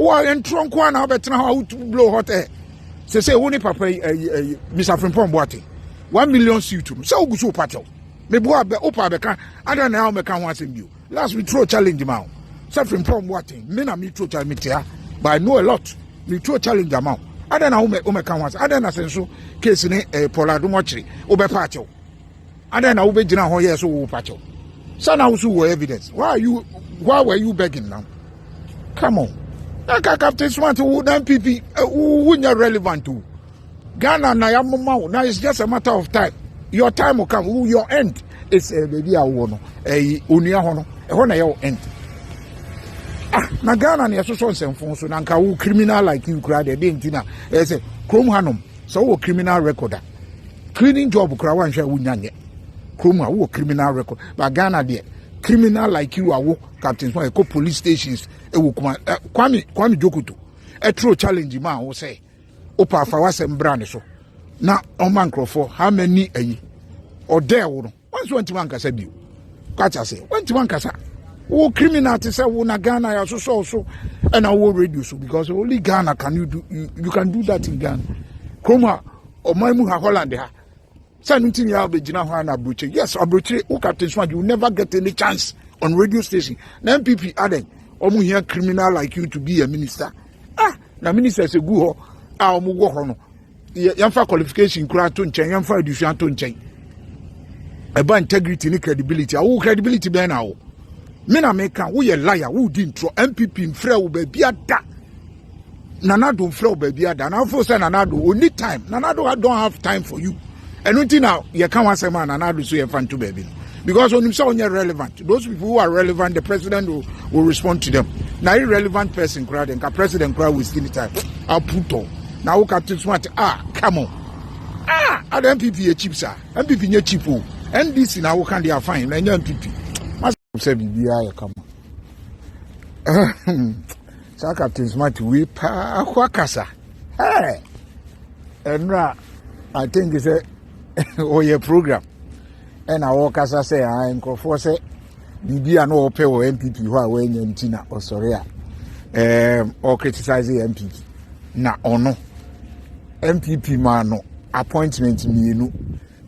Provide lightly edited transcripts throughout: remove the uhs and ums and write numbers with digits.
Or and trunk one, I'll bet how to blow hot air. Say, only papa, Mr. Frimpong Boati. 1 million suit. So go so patio. Maybe Opa Becan, I don't know how Mecan wants in you. Last we throw challenge amount. Suffering from what? Men me throw challenge, but I know a lot. Me throw challenge amount. I don't know how Mecan wants. I don't know so case in a Polado Mochi, Obe Patio. I don't know Obe Jina Hoya so patio. So now who evidence? Why were you begging now? Come on. Captain Smart who then PP who not relevant to Ghana now it's just a matter of time. Your time will come. Your end is baby I want unia hono ehona your end. Na Ghana na so nsɛmfo so na nka wo criminal like you kra de ntina say krom hanom so wo criminal record cleaning job kra wan hwa wo nyanye krom a wo criminal record but Ghana de criminal like you awo captain so e police stations e wo kuma kwami jokuto e throw challenge ma wo say opa fa wasem brand so na on man crofo how many ayi or there wo no once want to ankasa bio kacha say want to ankasa wo criminal to say wo na Ghana ya so and I will reduce so because only Ghana can you can do that in Ghana kroma o maimu ha Holland ha Sanuntin ya be jina ho na Abroche. Yes, Abroche, who Captain Swan, you never get any chance on radio station. Na MPP aden, omu here criminal like you to be a minister. Na minister say go ho, omu go ho no. Yamfa qualification kura to nchen, yamfa education to nchen. Eba integrity ni credibility. Who credibility be na wo. Me na meka, wo ye liar, who didn't throw MPP mfre wo be bia da. Nanado mfre wo be bia da. Na for say Nanado only time. Nanado don't have time for you. And until now, you can't say man and I do so you fan to baby. Because when you say you're relevant, those people who are relevant, the president will respond to them. Now irrelevant person crowd and president crowd will still time. I'll put on. Now who Captain Smart, come on. I don't MPP a cheap sir. MPP nye cheap. And this in our country are fine. And MPP. Must say BBI come on. So Captain Smart we pa kwakasa. Hey. And I think it's a your program and I walk as I say I'm for say BB no pay or MPP who are when Ntina or sorry or criticizing MPP na ono MPP man no appointment me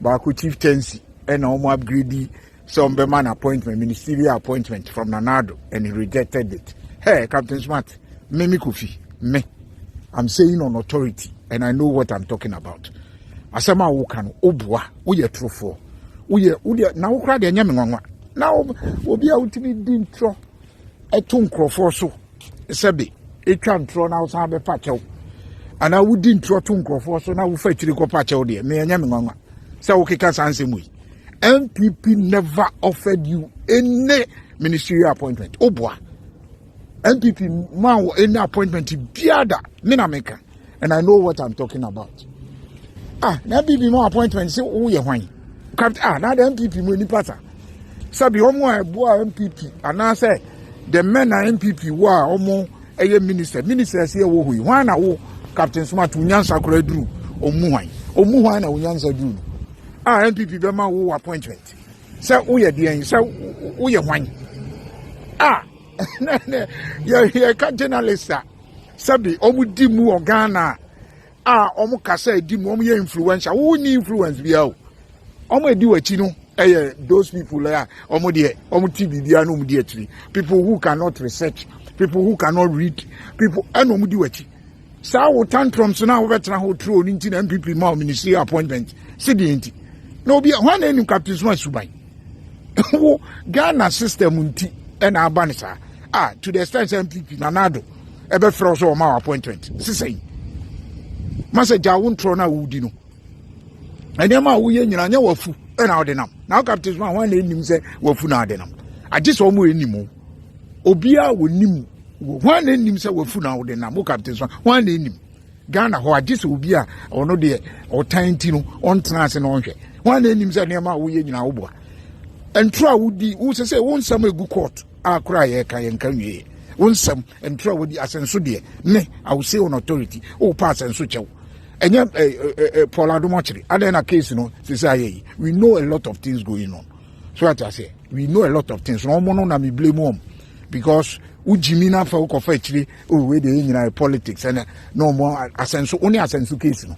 but chieftaincy and no upgrade some man appointment ministerial appointment from Nanado and he rejected it. Hey Captain Smart, me Kofi me I'm saying on authority and I know what I'm talking about. Asema wo kan obua wo ye trofo wo ye na wo kra de nyame nwanwa na obi a utimi di ntro eto nkrofo so sebe etwa ntro na wo san be pa chew ana wo di ntro to nkrofo so na wo fa chiri ko pa chew de me nyame nwanwa se wo keka sanse mu MPP never offered you any ministerial appointment obua MPP man any appointment biada me na meka and I know what I'm talking about. Na MPP more appointment say who ye hwan captain na the MPP mo ni pata sabi omo eboa MPP and say the men na MPP wa omo eye minister say wo hui hwan na wo Captain Smart unyansa kora duru omu hwan na unyansa duru MPP be ma wo appointment say wo ye de say wo ye hwan ye ka journalist sabi omu di mu o Ghana omo kasa edi mu omo ye influencer who ni influence bia o omo edi wachi no those people there omo de omo TV bia no omo de atiri people who cannot research, people who cannot read, people and omo di wachi sa wo tantrums na wo betra ho tro ni nti na MPP ma ministry appointment se di nti no bia hwan na enu Captain Smart suban wo Ghana system nti and abanisa to the extent MPP Nanado ebe fro so ma appointment sisei masa ja won tro na wudi no ene ma wo ye nyina nya wafu e na ode nam na Captain Smart wan na enim se wafu na ode nam age so mo enim obia wonim wan na enim se wafu na ode nam mo Captain Smart wan na enim Ghana ho age so obia ono de otanti no on trans na onhwe wan na enim se ne ma wo ye nyina wo boa entro a wudi wo se won sam egu court akura ye kan ye kan wie won sam entro a wudi asenso de me I will say on authority o pass enso chew enye Polado Mochiri adena case no say we know a lot of things going on so what I say we know a lot of things no mo no na me blame because ujimina fa ukofa chiri we dey nyina politics and no more asenso only asenso case no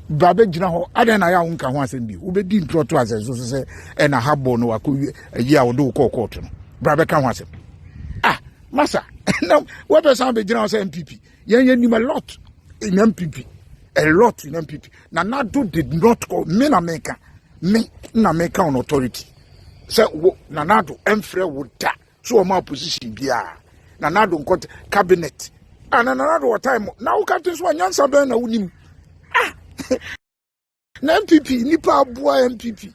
babe gina ho adan na ya wonka ho asem bi obedi ntroto asenso se e na habo no akoyi ayi a wo do court no babe ka ho asem masa now what person be gina say MPP yen nim a lot in MPP na Nado did not call me na make on authority say na Nado emfre would da so my position bia na Nado got cabinet and na Nado what time now captain so nyansa ben na unim na MPP nipa aboa MPP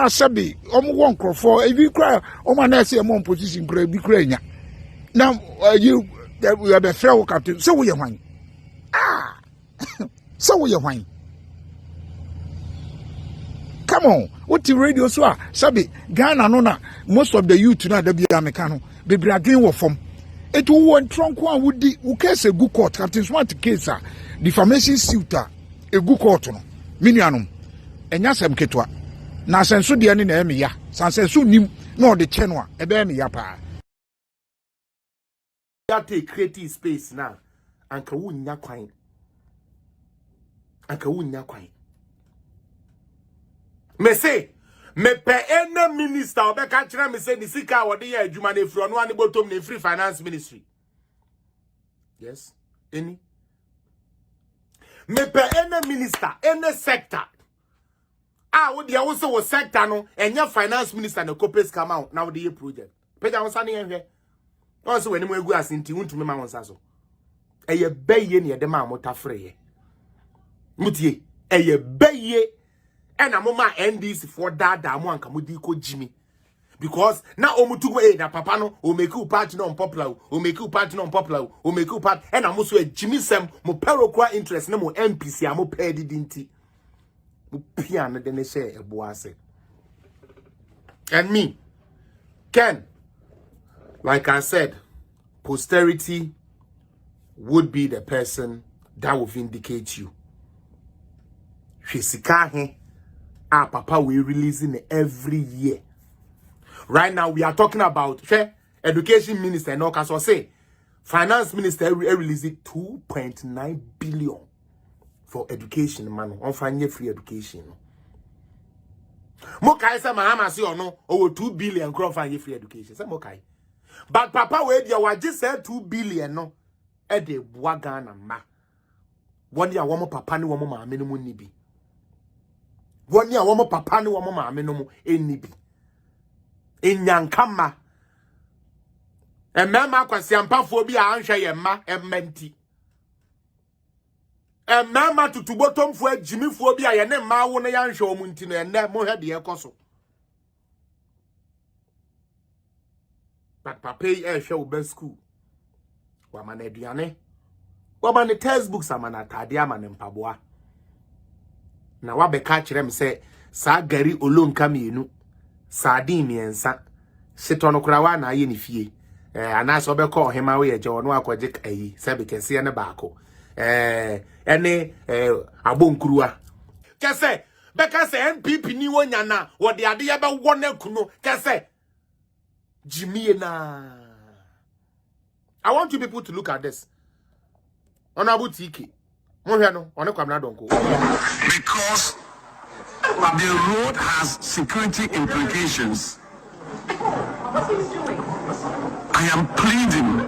sabi won crofo if you cry na say mo position cry bi cry nya now you have a fair captain so we hwan so we hwan come on what the radio so sabi Ghana no na most of the youth na da bia meka no bebre adwen wo fom it wo tronko an wudi wo case a good court captain smart case defamation suit a good court no minuanom enya sem ketwa na senso de ne na eme ya sansenso nim na de che no a ebe eme ya pa that take creative space now anka wunya kwan me say me pe any minister obeka kire me say ni sika wo de ya adwuma na free ono ane botom na free finance ministry yes any me pe any minister any sector wo de wo say wo sector no enya finance minister na copes come out na wo de project peja wo sa ne hwe no so wani mo egu asinti wuntumi ma wonsa so eye beye ne de ma mota freye mutie eye beye ena mo ma NDC for dada mo anka mudi ko jimi because na omutu na papa no o make you party no unpopular o make you party no unpopular o make you party ena mo so jimi sem mo perokwa interest na mo MPC a mo pedi dinti mo pia na de ne share ebo ase and me Ken, like I said, posterity would be the person that will vindicate you. Papa we releasing every year. Right now we are talking about education minister and all so say finance minister releasing 2.9 billion for education man on free education. Mokai say mahama say no over 2 billion crop free education. Say mokai. But papa we dia wa just say 2 billion no e de boa Ghana ma. Woni a wo papa ne wo maame no mu ni bi. Woni a wo papa ne wo maame no mu eni bi. Enyankama. Emema Kwasia mpafo bi a anhwe ye ma ementi. Emema tutubotomfo agimifo bi a ye ne ma wo ne ya nhwe omunti no enne mo hwe de ekoso. But papa show best school. Waman eduane. Waman textbooks amana tade amane mpaboa. Na wabeka kire me say sa gari olonka mienu. Sardine miensa. Sitono kurawa na aye ni fie. Anaso obeko hema we je ono akwaje ayi. Sebe kese ne baako. Ene abonkuruwa. Kese beka se MPP ni wonya na wo de ade ya be wona kuno. Kese Jimmy I want you people to look at this. Honorable TK. Because the road has security implications. I am pleading